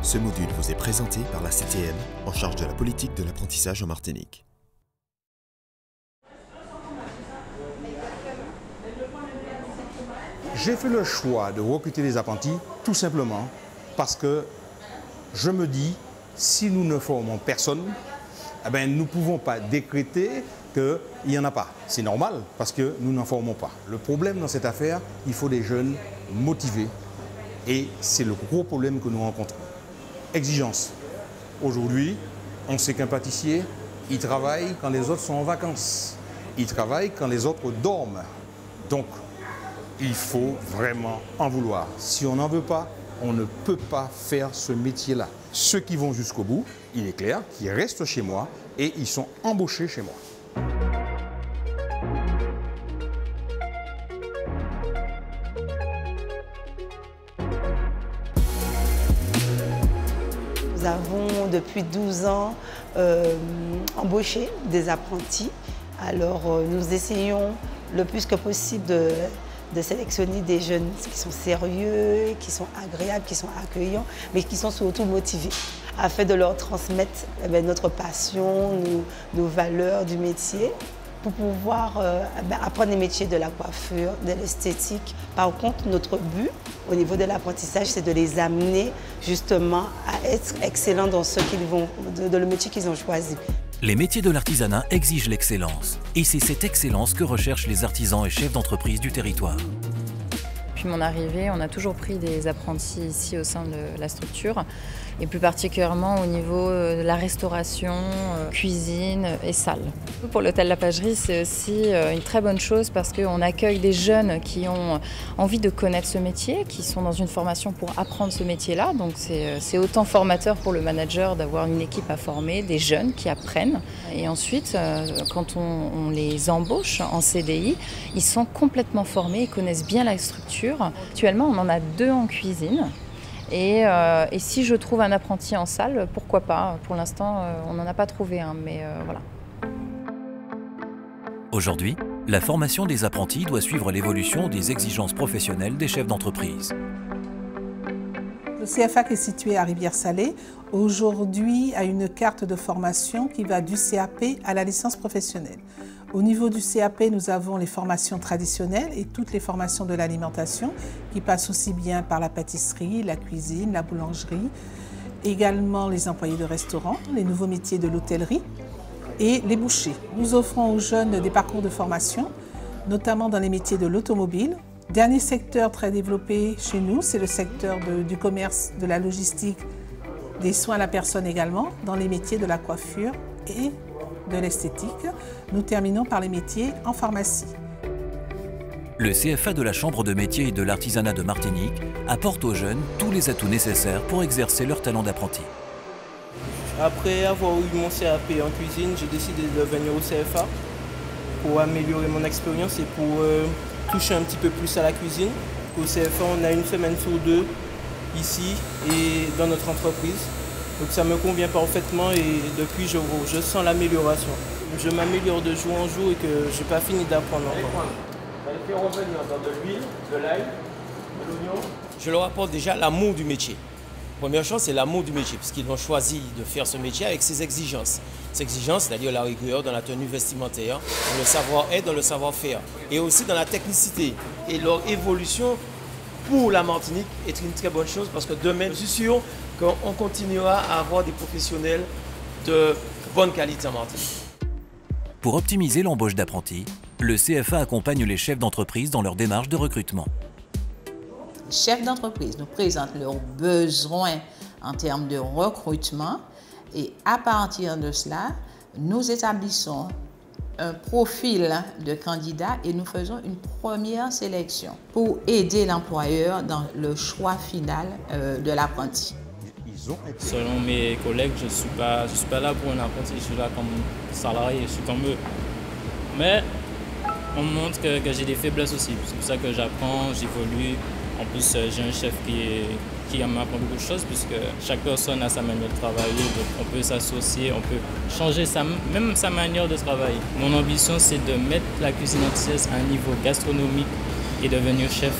Ce module vous est présenté par la CTM, en charge de la politique de l'apprentissage en Martinique. J'ai fait le choix de recruter des apprentis tout simplement parce que je me dis, si nous ne formons personne, nous ne pouvons pas décréter qu'il n'y en a pas. C'est normal parce que nous n'en formons pas. Le problème dans cette affaire, il faut des jeunes motivés et c'est le gros problème que nous rencontrons. Exigence. Aujourd'hui, on sait qu'un pâtissier, il travaille quand les autres sont en vacances. Il travaille quand les autres dorment. Donc, il faut vraiment en vouloir. Si on n'en veut pas, on ne peut pas faire ce métier-là. Ceux qui vont jusqu'au bout, il est clair, qui restent chez moi et ils sont embauchés chez moi. Nous avons depuis 12 ans embauché des apprentis. Alors nous essayons le plus que possible de sélectionner des jeunes qui sont sérieux, qui sont agréables, qui sont accueillants, mais qui sont surtout motivés, afin de leur transmettre notre passion, nos valeurs du métier, pour pouvoir apprendre les métiers de la coiffure, de l'esthétique. Par contre, notre but au niveau de l'apprentissage, c'est de les amener justement à être excellents dans le métier qu'ils ont choisi. Les métiers de l'artisanat exigent l'excellence. Et c'est cette excellence que recherchent les artisans et chefs d'entreprise du territoire. Depuis mon arrivée, on a toujours pris des apprentis ici au sein de la structure, et plus particulièrement au niveau de la restauration, cuisine et salle. Pour l'hôtel La Pagerie, c'est aussi une très bonne chose parce qu'on accueille des jeunes qui ont envie de connaître ce métier, qui sont dans une formation pour apprendre ce métier-là. Donc c'est autant formateur pour le manager d'avoir une équipe à former, des jeunes qui apprennent. Et ensuite, quand on les embauche en CDI, ils sont complètement formés, ils connaissent bien la structure. Actuellement, on en a 2 en cuisine. Et si je trouve un apprenti en salle, pourquoi pas? Pour l'instant, on n'en a pas trouvé un, mais voilà. Aujourd'hui, la formation des apprentis doit suivre l'évolution des exigences professionnelles des chefs d'entreprise. Le CFA qui est situé à Rivière-Salée, aujourd'hui a une carte de formation qui va du CAP à la licence professionnelle. Au niveau du CAP, nous avons les formations traditionnelles et toutes les formations de l'alimentation qui passent aussi bien par la pâtisserie, la cuisine, la boulangerie, également les employés de restaurant, les nouveaux métiers de l'hôtellerie et les bouchers. Nous offrons aux jeunes des parcours de formation, notamment dans les métiers de l'automobile. Dernier secteur très développé chez nous, c'est le secteur du commerce, de la logistique, des soins à la personne également, dans les métiers de la coiffure et de l'esthétique. Nous terminons par les métiers en pharmacie. Le CFA de la Chambre de métiers et de l'artisanat de Martinique apporte aux jeunes tous les atouts nécessaires pour exercer leur talent d'apprenti. Après avoir eu mon CAP en cuisine, j'ai décidé de venir au CFA pour améliorer mon expérience et pour toucher un petit peu plus à la cuisine. Au CFA, on a une semaine sur 2 ici et dans notre entreprise. Donc ça me convient parfaitement et depuis je sens l'amélioration. Je m'améliore de jour en jour et que je n'ai pas fini d'apprendre encore. On va les faire revenir dans de l'huile, de l'ail, de l'oignon. Je leur apporte déjà l'amour du métier. Première chose, c'est l'amour du métier, parce qu'ils ont choisi de faire ce métier avec ses exigences. Ces exigences, c'est-à-dire la rigueur dans la tenue vestimentaire, dans le savoir-être, dans le savoir-faire, et aussi dans la technicité. Et leur évolution pour la Martinique est une très bonne chose, parce que demain, je suis sûr qu'on continuera à avoir des professionnels de bonne qualité en Martinique. Pour optimiser l'embauche d'apprentis, le CFA accompagne les chefs d'entreprise dans leur démarche de recrutement. Les chefs d'entreprise nous présentent leurs besoins en termes de recrutement et à partir de cela, nous établissons un profil de candidat et nous faisons une première sélection pour aider l'employeur dans le choix final de l'apprenti. Selon mes collègues, je ne suis pas là pour un apprenti, je suis là comme salarié, je suis comme eux. Mais on me montre que j'ai des faiblesses aussi, c'est pour ça que j'apprends, j'évolue. En plus, j'ai un chef qui m'apprend beaucoup de choses puisque chaque personne a sa manière de travailler, donc on peut s'associer, on peut changer même sa manière de travailler. Mon ambition, c'est de mettre la cuisine antillaise à un niveau gastronomique et devenir chef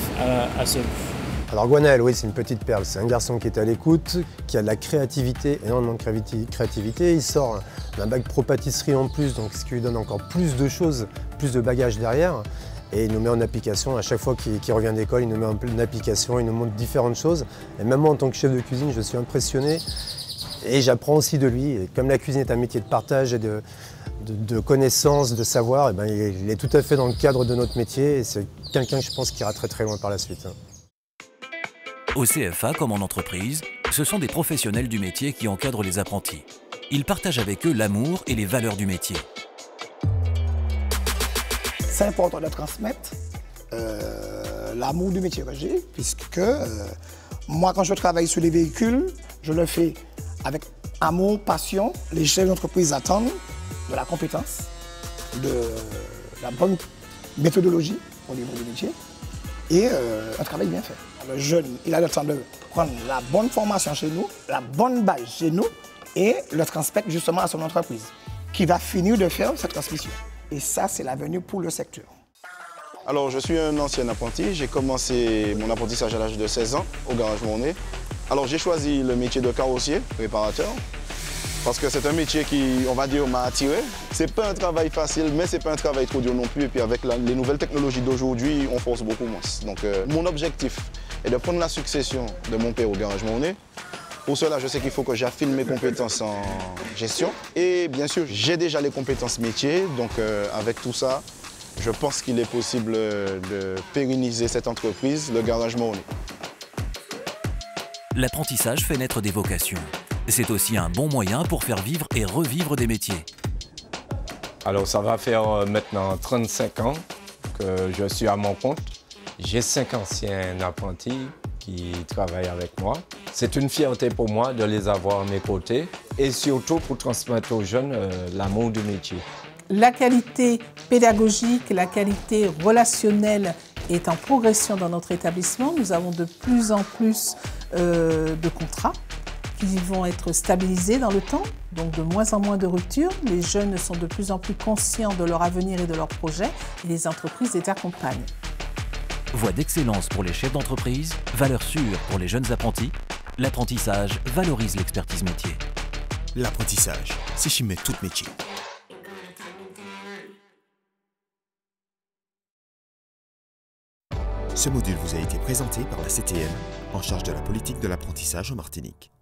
à ce but. Alors Gwenaël, oui, c'est une petite perle. C'est un garçon qui est à l'écoute, qui a de la créativité, énormément de créativité. Il sort d'un bac pro pâtisserie en plus, donc ce qui lui donne encore plus de choses, plus de bagages derrière. Et il nous met en application, à chaque fois qu'il revient d'école, il nous met en application, il nous montre différentes choses. Et même moi, en tant que chef de cuisine, je suis impressionné. Et j'apprends aussi de lui. Et comme la cuisine est un métier de partage et de connaissances, de savoir, et ben, il est tout à fait dans le cadre de notre métier. Et c'est quelqu'un que je pense qui ira très très loin par la suite. Au CFA, comme en entreprise, ce sont des professionnels du métier qui encadrent les apprentis. Ils partagent avec eux l'amour et les valeurs du métier. C'est important de transmettre l'amour du métier que j'ai, puisque moi, quand je travaille sur les véhicules, je le fais avec amour, passion. Les chefs d'entreprise attendent de la compétence, de la bonne méthodologie au niveau du métier et un travail bien fait. Le jeune, il a le temps de prendre la bonne formation chez nous, la bonne base chez nous et le transmettre justement à son entreprise qui va finir de faire cette transmission. Et ça, c'est l'avenir pour le secteur. Alors, je suis un ancien apprenti. J'ai commencé mon apprentissage à l'âge de 16 ans au garage Mornay. Alors, j'ai choisi le métier de carrossier, réparateur, parce que c'est un métier qui, on va dire, m'a attiré. C'est pas un travail facile, mais c'est pas un travail trop dur non plus. Et puis, avec les nouvelles technologies d'aujourd'hui, on force beaucoup moins. Donc, mon objectif est de prendre la succession de mon père au garage Mornay. Pour cela, je sais qu'il faut que j'affine mes compétences en gestion. Et bien sûr, j'ai déjà les compétences métiers. Donc avec tout ça, je pense qu'il est possible de pérenniser cette entreprise, le garage Mornay. L'apprentissage fait naître des vocations. C'est aussi un bon moyen pour faire vivre et revivre des métiers. Alors ça va faire maintenant 35 ans que je suis à mon compte. J'ai 5 anciens apprentis qui travaillent avec moi. C'est une fierté pour moi de les avoir à mes côtés et surtout pour transmettre aux jeunes l'amour du métier. La qualité pédagogique, la qualité relationnelle est en progression dans notre établissement. Nous avons de plus en plus de contrats qui vont être stabilisés dans le temps, donc de moins en moins de ruptures. Les jeunes sont de plus en plus conscients de leur avenir et de leurs projets et les entreprises les accompagnent. Voie d'excellence pour les chefs d'entreprise, valeur sûre pour les jeunes apprentis, l'apprentissage valorise l'expertise métier. L'apprentissage, c'est chimer tout métier. Ce module vous a été présenté par la CTM, en charge de la politique de l'apprentissage en Martinique.